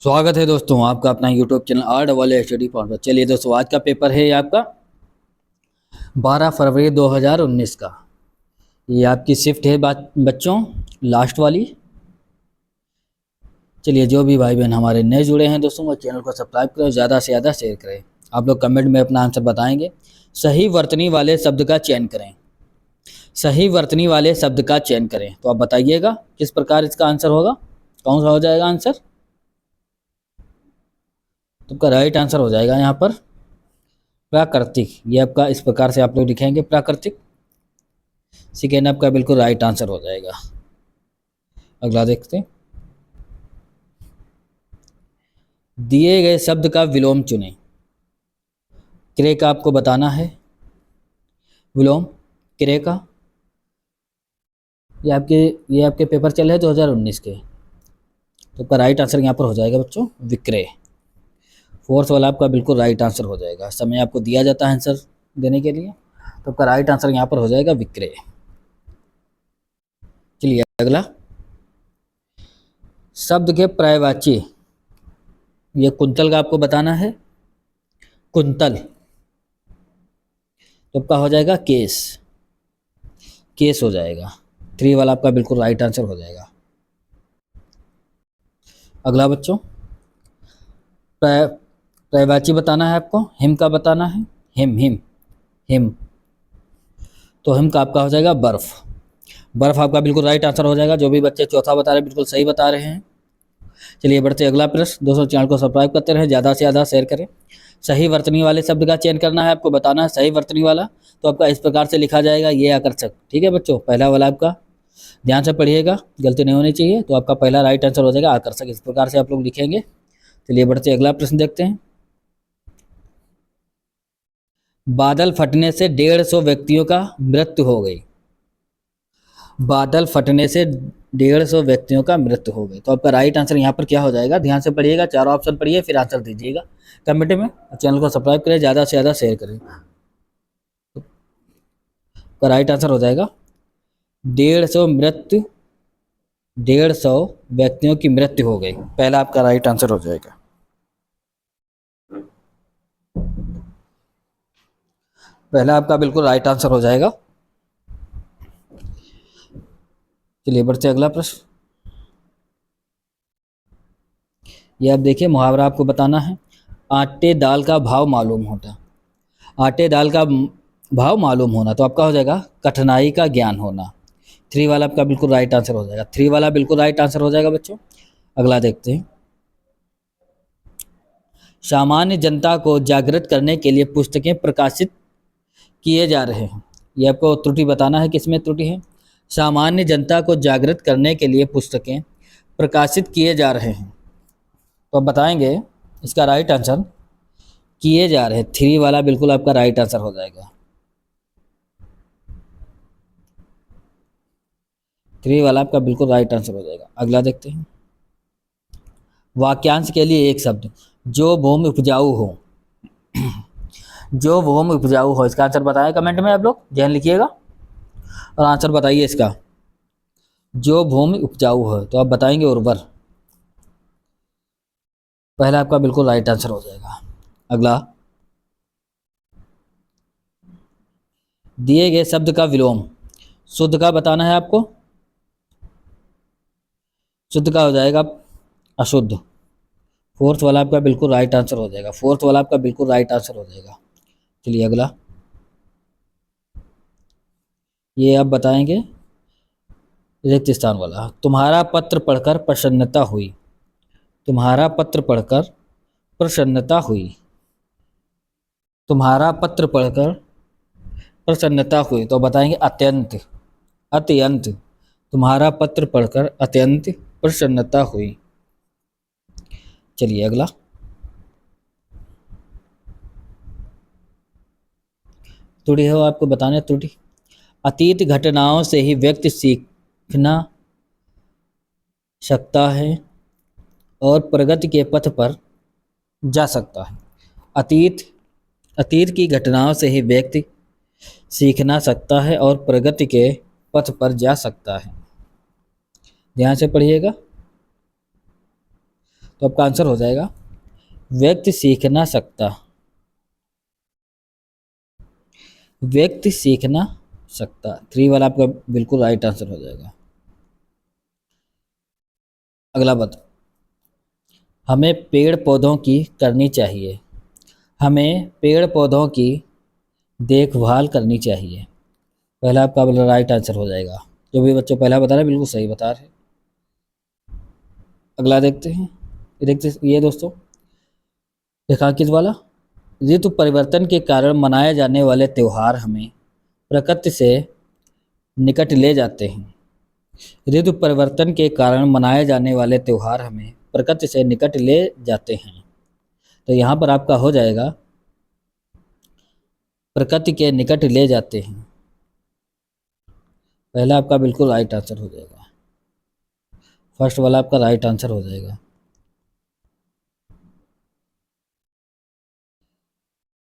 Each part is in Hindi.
स्वागत है दोस्तों आपका अपना यूट्यूब चैनल RSSD पॉइंट पर। चलिए दोस्तों, आज का पेपर है आपका 12 फरवरी 2019 का। ये आपकी शिफ्ट है बच्चों, लास्ट वाली। चलिए, जो भी भाई बहन हमारे नए जुड़े हैं दोस्तों, वो चैनल को सब्सक्राइब करें, ज़्यादा से ज़्यादा शेयर करें। आप लोग कमेंट में अपना आंसर बताएंगे। सही वर्तनी वाले शब्द का चयन करें। सही वर्तनी वाले शब्द का चयन करें, तो आप बताइएगा किस प्रकार इसका आंसर होगा, कौन सा हो जाएगा आंसर। तो आपका राइट आंसर हो जाएगा यहाँ पर प्राकृतिक। ये आपका इस प्रकार से आप लोग लिखेंगे प्राकृतिक। सेकेंड आपका बिल्कुल राइट आंसर हो जाएगा। अगला देखते हैं। दिए गए शब्द का विलोम चुनें। क्रे का आपको बताना है विलोम। क्रे का ये आपके पेपर चल रहे हैं 2019 के। तो आपका राइट आंसर यहाँ पर हो जाएगा बच्चों विक्रय। फोर्थ वाला आपका बिल्कुल राइट आंसर हो जाएगा। समय आपको दिया जाता है आंसर देने के लिए, तो आपका राइट आंसर यहाँ पर हो जाएगा विक्रय। चलिए अगला, शब्द के पर्यायवाची। ये कुंतल का आपको बताना है कुंतल, तो आपका हो जाएगा केस। केस हो जाएगा। 3 वाला आपका बिल्कुल राइट आंसर हो जाएगा। अगला बच्चों, पर्यायवाची बताना है आपको। हिम का बताना है हिम हिम हिम, तो हिम का आपका हो जाएगा बर्फ। बर्फ आपका बिल्कुल राइट आंसर हो जाएगा। जो भी बच्चे चौथा बता रहे हैं बिल्कुल सही बता रहे हैं। चलिए बढ़ते अगला प्रश्न। दोस्तों चैनल को सब्सक्राइब करते रहें, ज़्यादा से ज़्यादा शेयर करें। सही वर्तनी वाले शब्द का चयन करना है, आपको बताना है सही वर्तनी वाला। तो आपका इस प्रकार से लिखा जाएगा, ये आकर्षक। ठीक है बच्चों, पहला वाला आपका ध्यान से पढ़िएगा, गलती नहीं होनी चाहिए। तो आपका पहला राइट आंसर हो जाएगा आकर्षक। इस प्रकार से आप लोग लिखेंगे। चलिए बढ़ते अगला प्रश्न देखते हैं। बादल फटने से 150 व्यक्तियों का मृत्यु हो गई। बादल फटने से 150 व्यक्तियों का मृत्यु हो गई। तो आपका राइट आंसर यहाँ पर क्या हो जाएगा, ध्यान से पढ़िएगा, चारों ऑप्शन पढ़िए फिर आंसर दीजिएगा कमेंट में। चैनल को सब्सक्राइब करें, ज़्यादा से ज़्यादा शेयर करें। तो राइट आंसर हो जाएगा 150 मृत्यु, 150 व्यक्तियों की मृत्यु हो गई। पहला आपका राइट आंसर हो जाएगा। पहला आपका बिल्कुल राइट आंसर हो जाएगा। चलिए बढ़ते अगला प्रश्न। ये आप देखिए, मुहावरा आपको बताना है। आटे दाल का भाव मालूम होता। आटे दाल का भाव मालूम होना, तो आपका हो जाएगा कठिनाई का ज्ञान होना। 3 वाला आपका बिल्कुल राइट आंसर हो जाएगा। 3 वाला बिल्कुल राइट आंसर हो जाएगा बच्चों। अगला देखते हैं। सामान्य जनता को जागृत करने के लिए पुस्तकें प्रकाशित किए जा रहे हैं। ये आपको त्रुटि बताना है, किसमें त्रुटि है। सामान्य जनता को जागृत करने के लिए पुस्तकें प्रकाशित किए जा रहे हैं, तो आप बताएंगे इसका राइट आंसर किए जा रहे हैं। 3 वाला बिल्कुल आपका राइट आंसर हो जाएगा। 3 वाला आपका बिल्कुल राइट आंसर हो जाएगा। अगला देखते हैं। वाक्यांश के लिए एक शब्द। जो भूमि उपजाऊ हो। जो भूमि उपजाऊ हो, इसका आंसर बताएं कमेंट में। आप लोग ध्यान लिखिएगा और आंसर बताइए इसका। जो भूमि उपजाऊ हो, तो आप बताएंगे उर्वर। पहला आपका बिल्कुल राइट आंसर हो जाएगा। अगला, दिए गए शब्द का विलोम। शुद्ध का बताना है आपको। शुद्ध का हो जाएगा अशुद्ध। फोर्थ वाला आपका बिल्कुल राइट आंसर हो जाएगा। फोर्थ वाला आपका बिल्कुल राइट आंसर हो जाएगा। चलिए अगला, ये आप बताएंगे रिक्त स्थान वाला। तुम्हारा पत्र पढ़कर प्रसन्नता हुई। तुम्हारा पत्र पढ़कर प्रसन्नता हुई। तुम्हारा पत्र पढ़कर प्रसन्नता हुई, तो बताएंगे अत्यंत। अत्यंत। तुम्हारा पत्र पढ़कर अत्यंत प्रसन्नता हुई। चलिए अगला, त्रुटि हो आपको बताना त्रुटि। अतीत घटनाओं से ही व्यक्ति सीखना सकता है और प्रगति के पथ पर जा सकता है। अतीत अतीत की घटनाओं से ही व्यक्ति सीखना सकता है और प्रगति के पथ पर जा सकता है। ध्यान से पढ़िएगा। तो आपका आंसर हो जाएगा व्यक्ति सीख ना सकता, व्यक्ति सीख ना सकता। 3 वाला आपका बिल्कुल राइट आंसर हो जाएगा। अगला बता, हमें पेड़ पौधों की करनी चाहिए, हमें पेड़ पौधों की देखभाल करनी चाहिए। पहला आपका राइट आंसर हो जाएगा। जो भी बच्चों पहला बता रहे हैं बिल्कुल सही बता रहे हैं। अगला देखते हैं, ये दोस्तों रेखांकित वाला, ऋतु परिवर्तन के कारण मनाए जाने वाले त्यौहार हमें प्रकृति से निकट ले जाते हैं। ऋतु परिवर्तन के कारण मनाए जाने वाले त्यौहार हमें प्रकृति से निकट ले जाते हैं। तो यहाँ पर आपका हो जाएगा प्रकृति के निकट ले जाते हैं। पहला आपका बिल्कुल राइट आंसर हो जाएगा। फर्स्ट वाला आपका राइट आंसर हो जाएगा।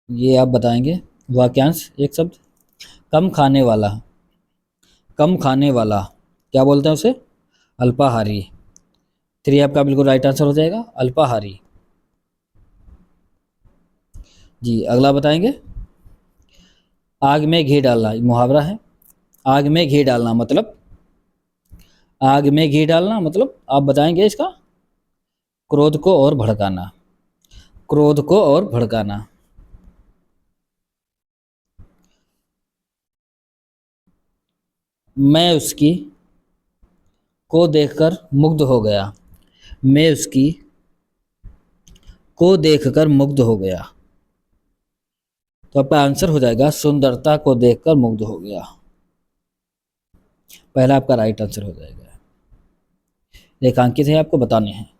ये आप बताएंगे वाक्यांश एक शब्द, कम खाने वाला, कम खाने वाला क्या बोलते हैं उसे, अल्पाहारी। 3 आपका बिल्कुल राइट आंसर हो जाएगा, अल्पाहारी। जी अगला बताएंगे, आग में घी डालना, मुहावरा है। आग में घी डालना मतलब, आग में घी डालना मतलब आप बताएंगे इसका, क्रोध को और भड़काना, क्रोध को और भड़काना। मैं उसकी को देखकर मुग्ध हो गया, मैं उसकी को देखकर मुग्ध हो गया। तो आपका आंसर हो जाएगा सुंदरता को देखकर मुग्ध हो गया। पहला आपका राइट आंसर हो जाएगा। रेखांकित है, आपको बताने हैं।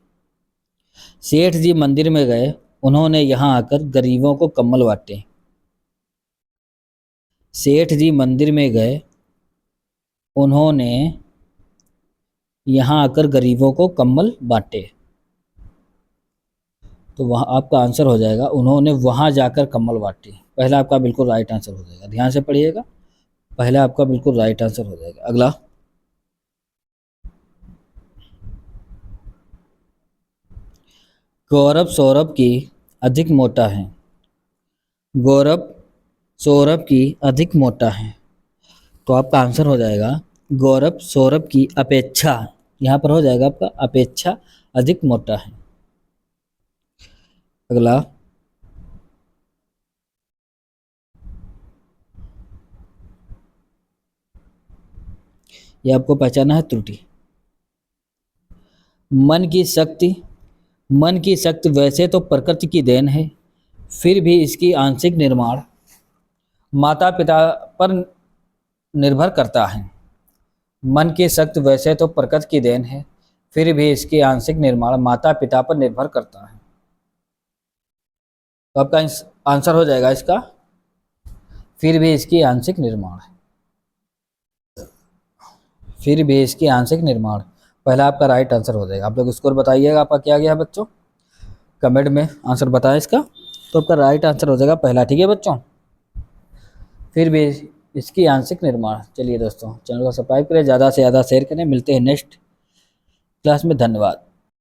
सेठ जी मंदिर में गए, उन्होंने यहां आकर गरीबों को कम्बल बांटे। सेठ जी मंदिर में गए, उन्होंने यहां आकर गरीबों को कम्बल बांटे। तो वहाँ आपका आंसर हो जाएगा उन्होंने वहां जाकर कम्बल बांटे। पहला आपका बिल्कुल राइट आंसर हो जाएगा, ध्यान से पढ़िएगा। पहला आपका बिल्कुल राइट आंसर हो जाएगा। अगला, गौरव सौरभ की अधिक मोटा है, गौरव सौरभ की अधिक मोटा है। तो आपका आंसर हो जाएगा गौरव सौरभ की अपेक्षा, यहाँ पर हो जाएगा आपका अपेक्षा अधिक मोटा है। अगला, ये आपको पहचाना है त्रुटि। मन की शक्ति, मन की शक्ति वैसे तो प्रकृति की देन है, फिर भी इसकी आंशिक निर्माण माता पिता पर निर्भर करता है। मन की शक्ति वैसे तो प्रकृति की देन है, फिर भी इसकी आंशिक निर्माण माता पिता पर निर्भर करता है। तो आपका आंसर हो जाएगा इसका, फिर भी इसकी आंशिक निर्माण है, फिर भी इसकी आंशिक निर्माण। पहला आपका राइट आंसर हो जाएगा। आप लोग स्कोर बताइएगा आपका क्या गया बच्चों, कमेंट में आंसर बताएं इसका। तो आपका राइट आंसर हो जाएगा पहला, ठीक है बच्चों, फिर भी इसकी आंशिक निर्माण। चलिए दोस्तों, चैनल को सब्सक्राइब करें, ज़्यादा से ज़्यादा शेयर करें। मिलते हैं नेक्स्ट क्लास में, धन्यवाद।